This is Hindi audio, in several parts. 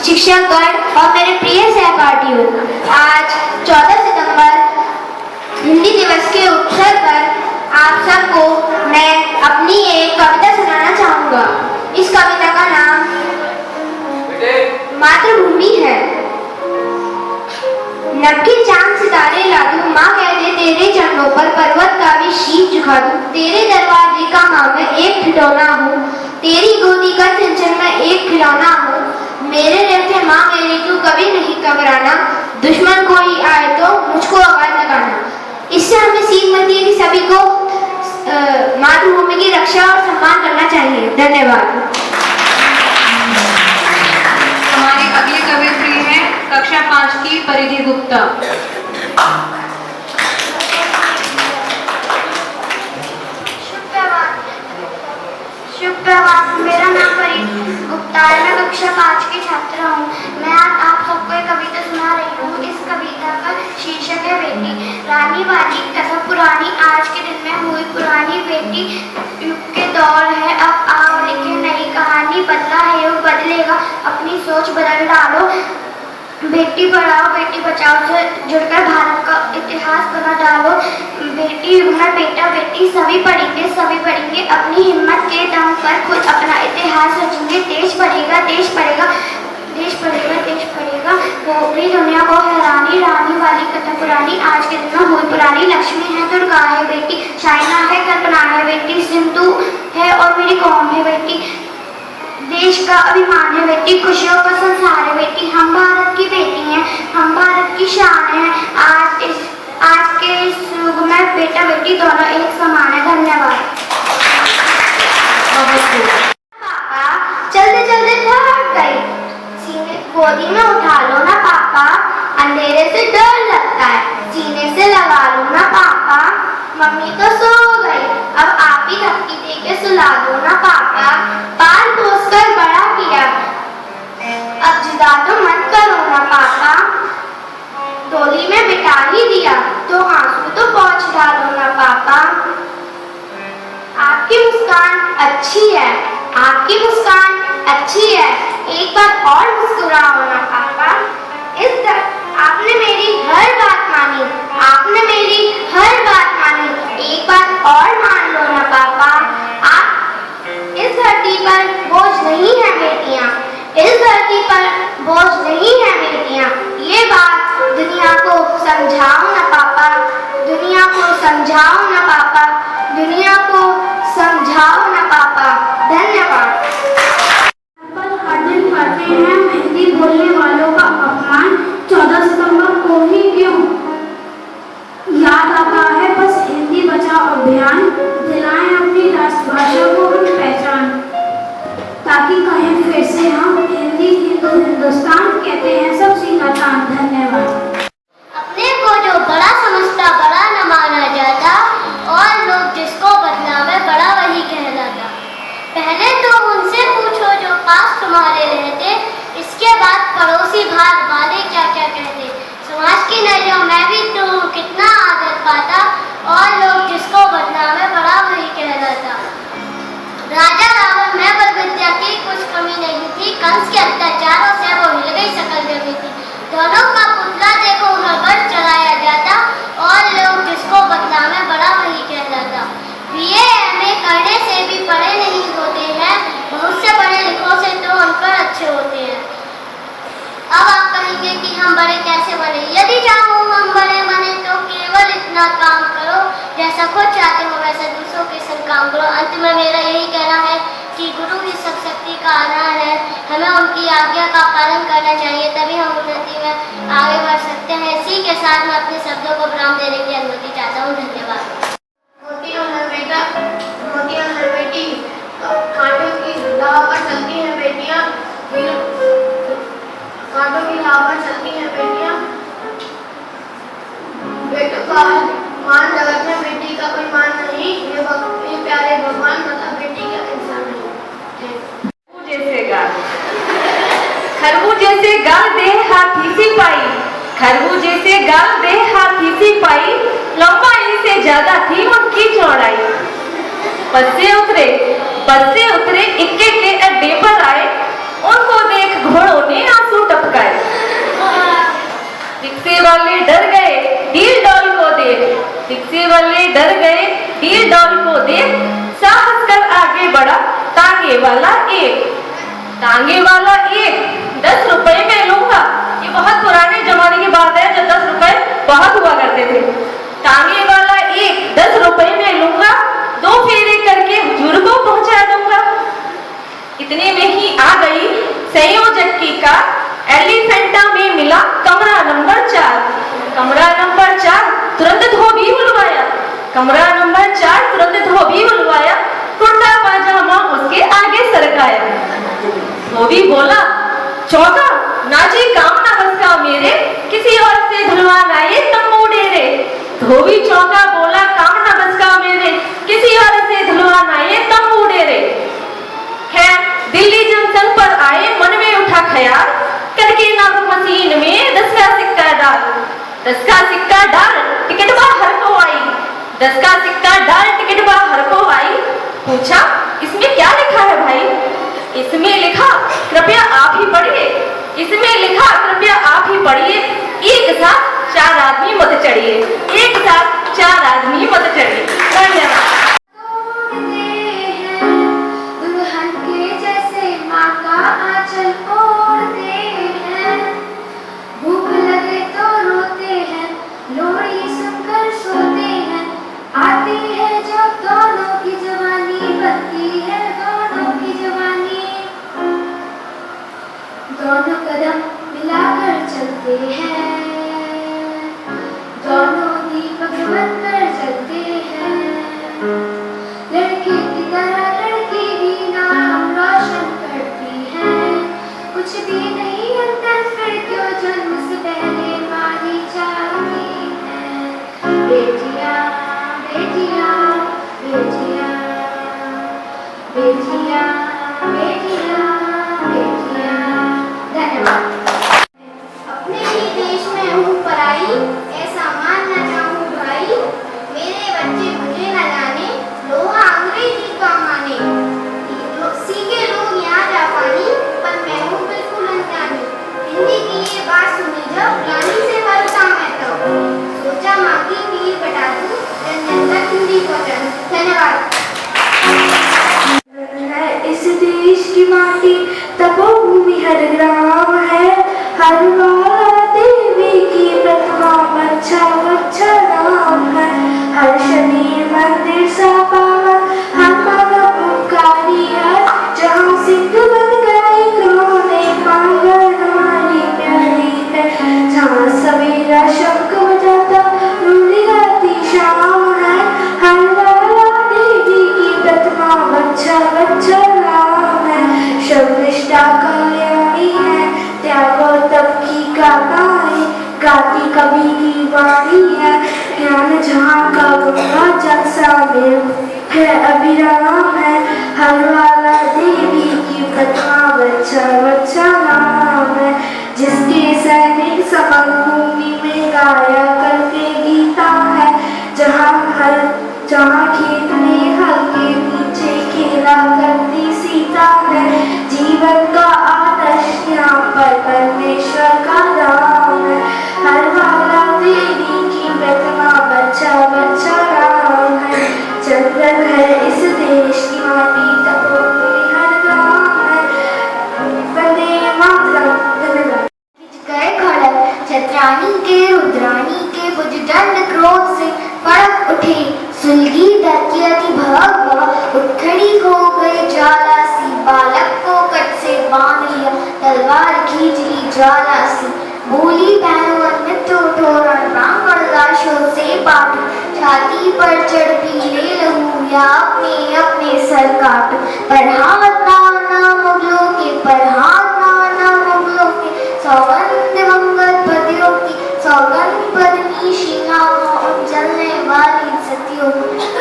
शिक्षकगण और मेरे प्रिय सहपाठियों, आज 14 सितंबर हिंदी दिवस के अवसर पर आप सबको मैं अपनी एक कविता सुनाना चाहूँगा। इस कविता का नाम मातृभूमि है। नक्की चांद सितारे ला दूं, माँ कहते तेरे चरणों पर पर्वत का भी शीश झुका दूं। तेरे दरवाजे का हाँ मैं एक खिलौना हूँ, तेरी गोदी का चंचल मैं एक खिलौना हूँ। मेरे रहते माँ मेरी तू कभी नहीं घबराना, दुश्मन कोई आए तो मुझको आवाज लगाना। इससे हमें सीख मिलती है कि सभी को मातृभूमि की रक्षा और सम्मान करना चाहिए। धन्यवाद। हमारी अगली कवियत्री है कक्षा 5 की परिधि गुप्ता। शुभ प्रभात। मेरा नाम परिधि गुप्ता है। मैं कक्षा 5 की छात्रा हूँ। मैं आज आप सबको एक कविता सुना रही हूँ। इस कविता का शीर्षक है बेटी। रानी वाली कथा पुरानी, आज के दिन में हुई पुरानी। बेटी युग के दौर है, अब आओ लिखे नई कहानी। बदला है युग बदलेगा, अपनी सोच बदल डालो। बेटी पढ़ाओ बेटी बचाओ से जुड़कर भारत का इतिहास बना डालो। बेटी है बेटा बेटी सभी पढ़ेंगे अपनी हिम्मत के दम पर खुद अपना इतिहास रचेंगे। देश पढ़ेगा देश पढ़ेगा देश पढ़ेगा देश पढ़ेगा। होगी दुनिया को हैरानी, रानी वाली कथा पुरानी, आज के दिन में हुई पुरानी। लक्ष्मी है दुर्गा है बेटी, चाइना है कल्पना है बेटी, सिंधु है और मेरी कौम है बेटी। देश का अभिमान है बेटी, खुशियों का संसार है बेटी। हम भारत की बेटी हैं, हम भारत की शान है। आज के इस युग में बेटा बेटी दोनों एक समान है। धन्यवाद। पापा चलते चलते थक गई, सीने गोदी में उठा लो ना पापा, अंधेरे से डर लगता है, सीने से लगा लो ना पापा। मम्मी तो सो गई, अब आप ही धक्की देके सुला दो ना पापा। पाल पोस कर बड़ा किया, अब जुदा तो मत करो ना पापा। डोली में बिठा ही दिया तो आंसू तो पोंछ डालो ना पापा। आपकी मुस्कान अच्छी है, आपकी मुस्कान अच्छी है, एक बार और मुस्कुराओ ना पापा। आपने मेरी हर बात मानी, आपने मेरी हर बात मानी, एक बार और मान लो ना पापा। आप इस धरती पर बोझ नहीं है बेटियां, इस धरती पर बोझ नहीं है बेटियां। ये बात दुनिया को समझाओ ना पापा, दुनिया को समझाओ ना पापा, दुनिया को समझाओ ना पापा। धन्यवाद। हर दिन करते हैं हिंदी बोलने वालों का अपमान, 14 सितंबर को ही क्यों याद आता है बस हिंदी बचाओ अभियान। दिलाएं अपनी राष्ट्रभाषा को हम पहचान, ताकि कहें फिर से हम हिंदी हिंदू हिंदुस्तान कहते हैं सब सीखा चांद। धन्यवाद। अपने को जो बड़ा समझता बड़ा न माना जाता, और लोग जिसको बदनाम बड़ा वही कहलाता। पहले तो उनसे पूछो जो पास तुम्हारे रहते, इसके बाद पड़ोसी भाग वाले क्या क्या कहते। समाज की नजरों में भी तो कितना आदर पाता, और लोग जिसको बदनाम बड़ा वही कहलाता। राजा रावण में बल विद्या की कुछ कमी नहीं थी, कंस के अत्याचारों से वो हिल गई सकल जमी थी। दोनों का पुतला देखो हर पर चढ़ाया जाता, और लोग जिसको बदनाम बड़ा वही कहलाता। बीए एमए करने से भी पढ़े नहीं होते हैं, बहुत से पढ़े लिखों से तो अनपढ़ अच्छे होते हैं। अब आप कहेंगे कि हम बड़े कैसे बने। यदि चाहो हम बड़े बने तो केवल इतना काम करो, जैसा खुद चाहते हो वैसा दूसरों के संग काम करो। अंत में मेरा यही कहना है कि गुरु ही सब शक्ति का आधार है, हमें उनकी आज्ञा का पालन करना चाहिए, तभी हम उन्नति में आगे बढ़ सकते हैं। इसी के साथ मैं अपने शब्दों को विराम देने की अनुमति चाहता हूँ। धन्यवाद। बेटी कांटों की हवा पर चलती हैं बेटियां, कांटों की हवा पर चलती हैं बेटियां। बेटों का मान जगत में बेटी का कोई मान नहीं, ये प्यारे भगवान मतलब बेटी का इंसान नहीं। जैसे गाल खरबूजे से गाल दे हाथी सी पाई, खरबूजे से गाल दे हाथी सी पाई, लंबाई से ज्यादा थी उनकी चौड़ाई। बस से उतरे इक्के के अड्डे पर आए, उनको देख घोड़ों ने आंसू टपकाए। रिक्शे वाले डर गए डील डॉल को देख, रिक्शे वाले डर गए डील डॉल को देख, साहस कर आगे बढ़ा टांगे वाला एक। टांगे वाला एक 10 रुपए में लूंगा। ये बहुत पुराने जमाने की बात है जब 10 रुपए बहुत हुआ करते थे। टांगे वाला एक 10 रुपए में लूंगा, 2 फेरे करके हुजूर को पहुंचा दूंगा। इतने में ही आ गई संयोजक की कार, एलिफेंटा में मिला कमरा नंबर 4। कमरा नंबर 4 तुरंत धोबी बुलवाया, कमरा नंबर 4 तुरंत धोबी बुलवाया, कुर्ता पाजामा उसके आगे सरकाया। धोबी बोला चौका नाजी काम ना बस का मेरे, किसी और से धुलवाना ये तम्बू डेरे। धोबी चौका बोला काम ना बस का मेरे, किसी और से धुलवाना ये तम्बू डेरे। खैर दिल्ली जंक्शन पर आए, मन में उठा ख्याल, करके नागो मशीन में 10 का सिक्का डाल। 10 का सिक्का डाल टिकट बाहर को आई, 10 का सिक्का डाल टिकट बाहर को आई। पूछा इसमें क्या लिखा है भाई? इसमें लिखा कृपया आप ही पढ़िए, इसमें लिखा कृपया आप ही पढ़िए, एक साथ 4 आदमी मत चढ़िए, एक साथ 4 आदमी मत चढ़िए। धन्यवाद। दुल्हन के जैसे माँ का आंचल ओढ़ते हैं, भूख लगे तो रोते हैं, लोरी सुनकर सोते हैं। आती है जब दोनों की जवानी, बनती है दोनों की जवानी। दोनों कदम मिलाकर चलते हैं, दोनों दीपक बनकर चलते हैं। लड़के की तरह लड़की भी नाम रोशन करती है, कुछ भी नहीं अंतर फिर क्यों जन्म से पहले मानी जाती है। बेटियां बेटियां बेटियां बेटियां बेटियां बेटियां। धन्यवाद। अपने ही देश में हूँ पराई, ऐसा मानना चाहूँ भाई। मेरे बच्चे मुझे न जाने, लोहा अंग्रेजी का माने। सीखे लोग यहाँ जापानी, पर मैं हूँ बिल्कुल अनजानी। हिंदी की ये बात सुनी जब ज्ञानी से बरसा मैं तब, सोचा माँ की नींद बटा दूँ, जन जन तक हिंदी पहुँचा दूँ। धन्यवाद। इस देश की माटी तपोभूमि हर ग्राम है, हर वाला देवी की प्रतिमा बच्चा बच्चा नाम है। हर शनि मंदिर सा पावन, हर मानव उपकारी है, जहाँ सिंह बन गए क्रोने पागल हमारी प्यारी है। जहाँ सवेरा शंख बजाता रूली गाती शाम है, हर वाला देवी की प्रतिमा बच्चा बच्चा नाम है। शब निष्ठा कल्याणी है, त्यागो तप की गाथाएं गाती कवि की वाणी है। ज्ञान जहाँ का गंगा जल सा में है अभिराम है, हर वाला देवी की प्रतिमा बच्चा बच्चा नाम है। जिसके सैनिक समर भूमि में गाया करके गीता है, जहाँ खेत में हल के नीचे खेला करती सीता है। जीवन का आदर्श यहाँ पर परमेश्वर का नाम है, हर वाला देवी की प्रतिमा बच्चा बच्चा नाम है। चंदन है इस देश की माटी, तपोभूमि हर गाँव है। वंदे मातरम। धन्यवाद। गए खड़क छत्रानी के रुद्रानी के भुजदंड क्रोध से फड़क उठे, सुलगी दरकी अति भगवा उठ खड़ी हो गई ज्वाला सी। बालक को कट से बांध लिया, तलवार खींच ली ज्वाला सी। बोली बहनों अन्यत्र उठो, रणरांगण लाशों से बांटो। छाती पर चढ़ पी ले लहू, या अपने अपने सर काटो। पर हाथ ना मुगलों के, पर हाथ ना मुगलों के। सौगंध दिवंगत पतियों की, सौगंध पत्नी शिलाओं उन जलने वाली सतियों।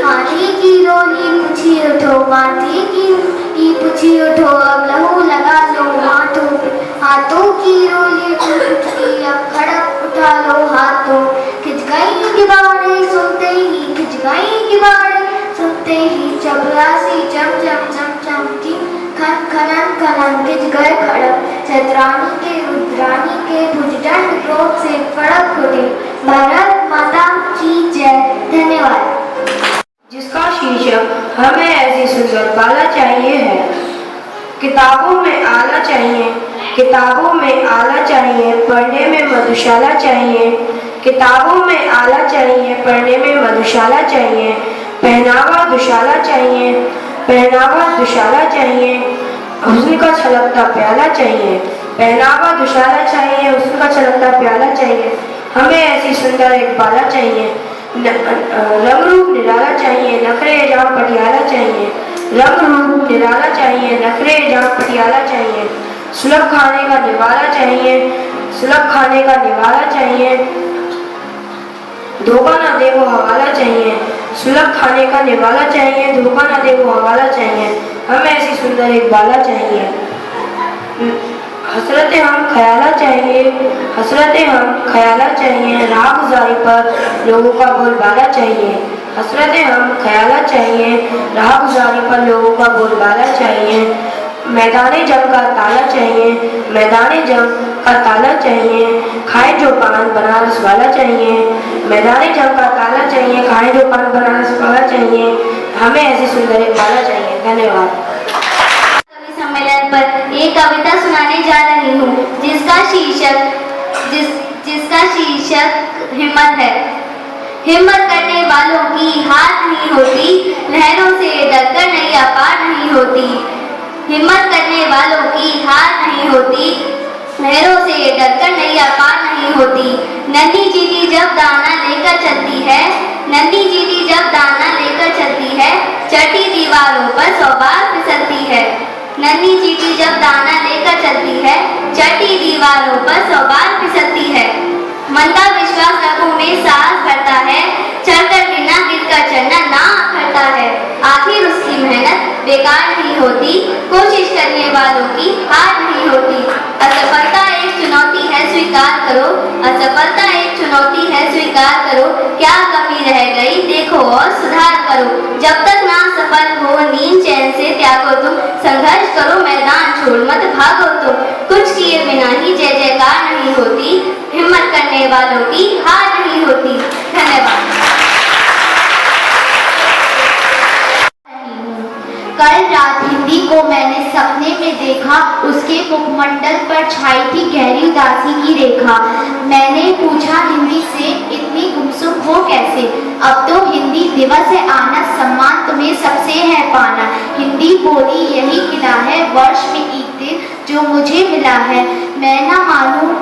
माथे की रोली पूछी उठो, माथे की पूछी उठो, अब लहू लगा लो हाथों पे। हाथों की रोली टूटी, अब खड़क उठा लो हाथों। खिंच गई दीवारें सुनते ही, खिंच गई दीवारें सुनते ही। चपरासी चम चम चम चमकी खन खनन खनन तिज गए खड़क छत्राणी के रुद्राणी के भुजदंड क्रोध से फड़क फुटे। भारत माता की जय। धन्यवाद। जिसका शीर्षक हमें ऐसी सुंदर बाला चाहिए है। किताबों में आला चाहिए, किताबों में आला चाहिए, पढ़ने में मधुशाला चाहिए। किताबों में आला चाहिए, पढ़ने में मधुशाला चाहिए। पहनावा दुशाला चाहिए, पहनावा दुशाला चाहिए, हुस्न का छलकता प्याला चाहिए। पहनावा दुशाला चाहिए, हुस्न का छलकता प्याला चाहिए। हमें ऐसी सुंदर एक बाला चाहिए। रंग रूप निराला चाहिए, नखरे जाम पटियाला चाहिए। रंग रूप निराला चाहिए, नखरे जाम पटियाला चाहिए। सुलभ खाने का निवाला चाहिए, सुलभ खाने का निवाला चाहिए। धोखा न दे वो हवाला चाहिए। सुलभ खाने का निवाला चाहिए, धोखा न दे वो हवाला चाहिए। हमें ऐसी सुंदर एक बाला चाहिए। हसरतें हम ख्याला चाहिए, हसरतें हम ख्याला चाहिए। राह गुजारी पर लोगों का बोलबाला चाहिए। हसरतें हम ख्याला चाहिए, राह गुजारी पर लोगों का बोलबाला चाहिए। मैदाने जंग का ताला चाहिए, मैदाने जंग का ताला चाहिए। खाए जो पान बनारस वाला चाहिए। मैदाने जंग का ताला चाहिए, खाए जो पान बनारस वाला चाहिए। हमें ऐसी सुंदर एक बाला चाहिए। धन्यवाद। कवि सम्मेलन पर एक कविता सुनाने जा रही हूँ जिसका शीर्षक हिम्मत है। हिम्मत करने वालों की हार नहीं होती, लहरों से डरकर नैया पार नहीं होती। हिम्मत करने वालों की हार नहीं होती, लहरों से डरकर नैया पार नहीं होती। नन्ही चींटी जब दाना लेकर चलती है, नन्ही चींटी जब दाना लेकर चलती है, चटी दीवारों पर 100 बार फिसलती है। नन्ही चींटी जब दाना लेकर चलती है, चटी दीवारों पर 100 बार फिसलती है। मंदा विश्वास रगों में साहस भरता है, चढ़कर गिरना गिरकर चढ़ना ना करता है। आखिर उसकी मेहनत बेकार नहीं होती, कोशिश करने वालों की हार नहीं होती। असफलता एक चुनौती है स्वीकार करो, असफलता एक चुनौती है स्वीकार करो। क्या कमी रह गई देखो और सुधार करो। जब तक ना सफल हो नींद चैन से त्यागो तुम, संघर्ष करो मैदान छोड़ मत भागो तुम। कुछ किए बिना ही जय जयकार नहीं होती, हिम्मत करने वालों की हार नहीं होती। धन्यवाद। कल रात हिंदी को मैंने सपने में देखा, उसके मुखमंडल पर छाई थी गहरी उदासी की रेखा। मैंने पूछा हिंदी से इतनी गुमसुम हो कैसे। अब तो हिंदी दिवस है आना, सम्मान तुम्हें सबसे है पाना। हिंदी बोली यही किला है, वर्ष में एक दिन जो मुझे मिला है। मैं ना मानूं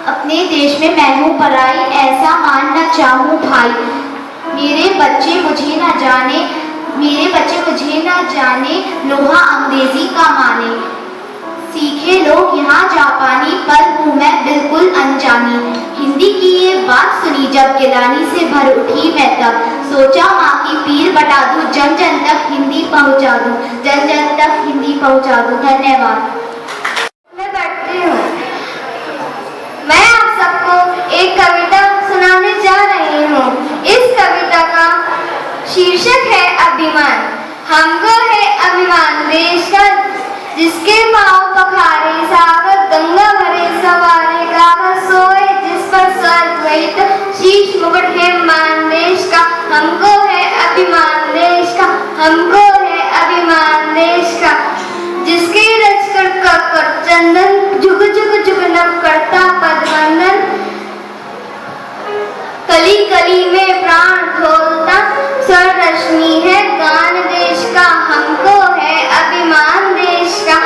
अपने देश में मैं हूँ पराई, ऐसा मानना चाहूँ भाई। मेरे बच्चे मुझे ना जाने, मेरे बच्चे मुझे ना जाने, लोहा अंग्रेजी का माने। सीखे लोग यहाँ जापानी, पर हूँ मैं बिल्कुल अनजानी। हिंदी की ये बात सुनी जब गिलानी से भर उठी मैं तब, सोचा माँ की पीर बटा दूँ, जन जन तक हिंदी पहुँचा दूँ, जन जन तक हिंदी पहुँचा दूँ। धन्यवाद। मैं बैठती हूँ। मैं आप सबको एक कविता सुनाने जा रही हूँ। इस कविता का शीर्षक है अभिमान। हमको है अभिमान देश का, जिसके पाँव पखारे सागर, गंगा भरे सवारे गागर, सोए जिस पर स्वर्ग वही तो शीश मुकुट है मान देश का। हमको है अभिमान देश का, हमको है अभिमान देश का, जिसके रच कर चंदन, झुक झुक झुक नभ करता पदवंदन, कली कली में प्राण खोलता स्वर रश्मि है गान देश का। हमको है अभिमान देश का,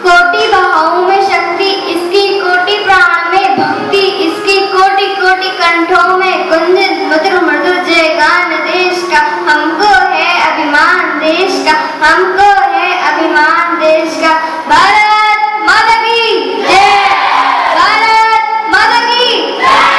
कोटि बहाओं में शक्ति इसकी, कोटि प्राण में भक्ति इसकी, कोटि कोटि कंठों में गुंजित मधुर मधुर जय गान देश का। हमको है अभिमान देश का, हमको है अभिमान देश का। भारत माता की जय, भारत माता की जय।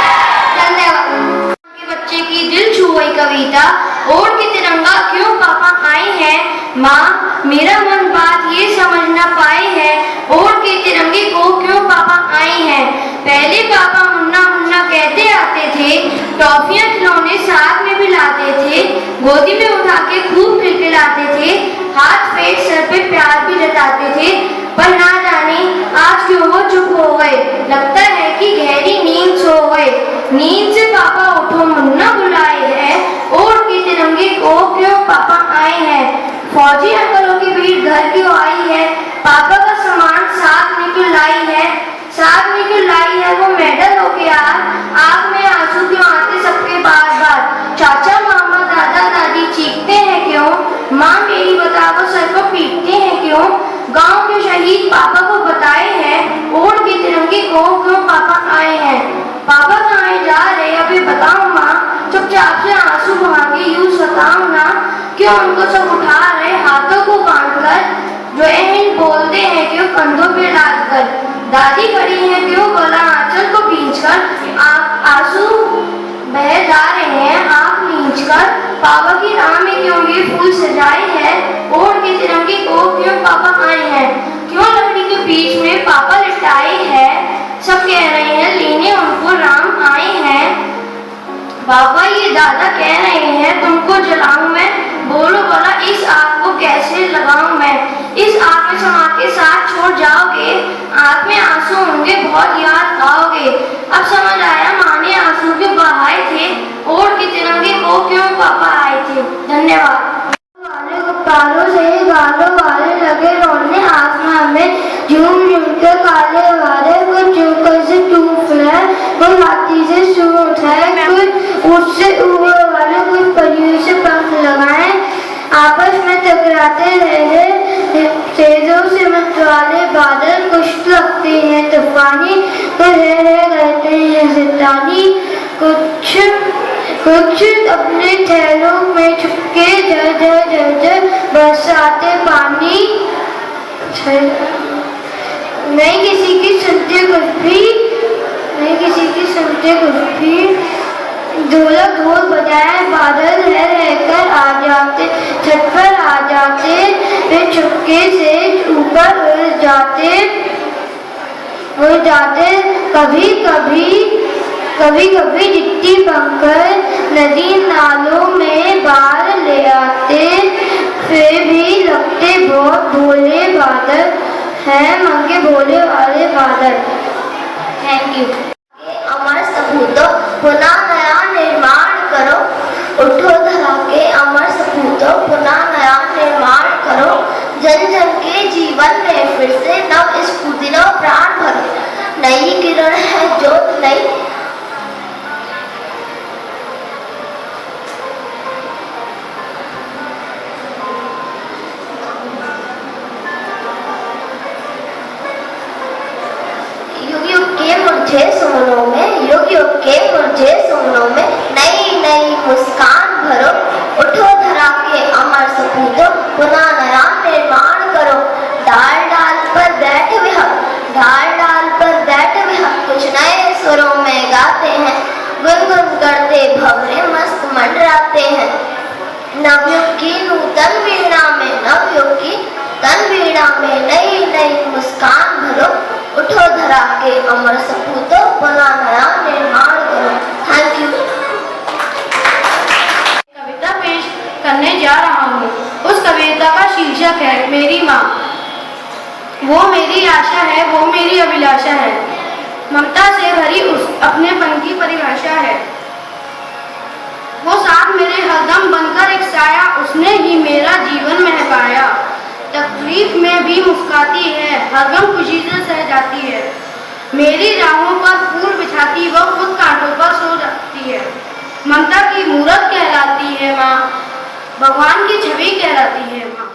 धन्यवाद। के बच्चे की दिल छू गई कविता, ओढ़ के तिरंगा क्यों पापा आए हैं। माँ मेरा मन बात ये समझ ना पाए है, ओढ़ के तिरंगे को क्यों पापा आए हैं। पहले पापा मुन्ना मुन्ना कहते आते थे, टॉफियाँ खिलौने साथ में भी लाते थे। गोदी में उठा के खूब खिलखिलाते थे, हाथ फेर सर पे प्यार भी जताते थे। पर ना जाने आज क्यों वो चुप हो गए, लगता है कि गहरी नींद सो गए। नींद से पापा उठो मुन्ना बुलाए हैं, ओढ़ के तिरंगे को क्यों पापा आए हैं। फौजी अंकलों की भीड़ घर क्यों आई है, पापा का सामान साथ में क्यों लाई है, साथ में क्यों लाई है वो मेडल हो के यार। आँख में आंसू क्यों आते सबके बार बार, चाचा मामा दादा दादी चीखते हैं क्यों, माँ मेरी बताओ सर को पीटते हैं क्यों। गांव के शहीद पापा को बताए हैं, ओढ़ के तिरंगे को क्यों पापा आए हैं। पापा कहाँ जा रहे अभी बताओ माँ, चुपचाप से आंसू बहा के यूं सताओ ना, क्यों उनको सब उठा रहे हाथों को बांध कर, जय हिंद बोलते हैं क्यों कंधों पे डालकर। दादी खड़ी है क्यों गला आंचल को खींचकर, आंसू बह जा रहे हैं आँख नीच कर। पापा की राह में क्यों ये फूल सजाए हैं, ओढ़ के तिरंगे को क्यों पापा आए हैं। क्यों लकड़ी के बीच में पापा लिटाए हैं, सब कह रहे हैं लेने उनको राम आए हैं। बाबा ये दादा कह रहे हैं तुमको जलाऊं मैं, बोलो भला इस आग को कैसे लगाऊं मैं। इस आग में समा के साथ छोड़ जाओगे, आँख में आंसू होंगे बहुत याद आओगे। अब समझ आया माँ ने आंसू क्यों बहाए थे, ओढ़ के तिरंगे को क्यों पापा आए थे। धन्यवाद। वाले गुब्बारों से गालों वाले लगे रोने आसमान में, झूम झूम के काले वाले कुछ ऊपर से टूट है, कोई हाथी से सूट है, कुछ उससे ऊपर वाले कुछ परियों से पंख लगाए, आपस में टकराते रहे तेजों से मतवाले बादल, कुछ लगते हैं तूफानी, कुछ रहते हैं शैतानी, कुछ अपने ठहरों में छुपके झर झर झर झर बरसाते पानी। नहीं किसी की सुनते कुछ भी, नहीं किसी की सुनते कुछ भी, ढोलक ढोल बजाए बादल रहकर आ जाते, छत पर आ जाते, फिर चुपके से ऊपर उड़ जाते। कभी कभी डिट्टी बनकर नदी नालों में बाढ़ ले आते, फिर भी लगते बहुत भोले बादल हैं, मंगे भोले वाले बादल। Thank you. अमर सपूतों पुनः नया निर्माण करो, उठो धरा के अमर सपूतों पुनः नया निर्माण करो। जन जन के जीवन में फिर से नव स्फूर्ति नव प्राण भरो, नई किरण है ज्योत नई। युग युग के मुरझे सुमनों में, युग युग के मुरझे सुमनों में नई नई मुस्कान भरो, उठो धरा के अमर सपूतों पुनः नया निर्माण करो। डाल डाल पर बैठे हुए हम, डाल डाल पर बैठे हुए हम कुछ नए सुरों में गाते हैं, गुनगुन करते भंवरे मस्त मंडराते हैं। नवयुग की नूतन वीणा में, नवयुग की तन वीणा में नई नई मुस्कान भरो, उठो धरा के अमर सपूतों पुनः नया निर्माण करो। Thank you. कविता पेश करने जा रहा हूँ। उस कविता का शीर्षक है मेरी माँ। वो मेरी आशा है, वो मेरी अभिलाषा है, ममता से भरी उस अपनेपन की परिभाषा है। वो साथ मेरे हरदम बनकर एक साया, उसने ही मेरा जीवन महकाया। तकलीफ में भी मुस्काती है, हरदम खुशी से सह जाती है। मेरी राहों पर फूल बिछाती, वह खुद कांटों पर सो जाती है। ममता की मूरत कहलाती है माँ, भगवान की छवि कहलाती है माँ।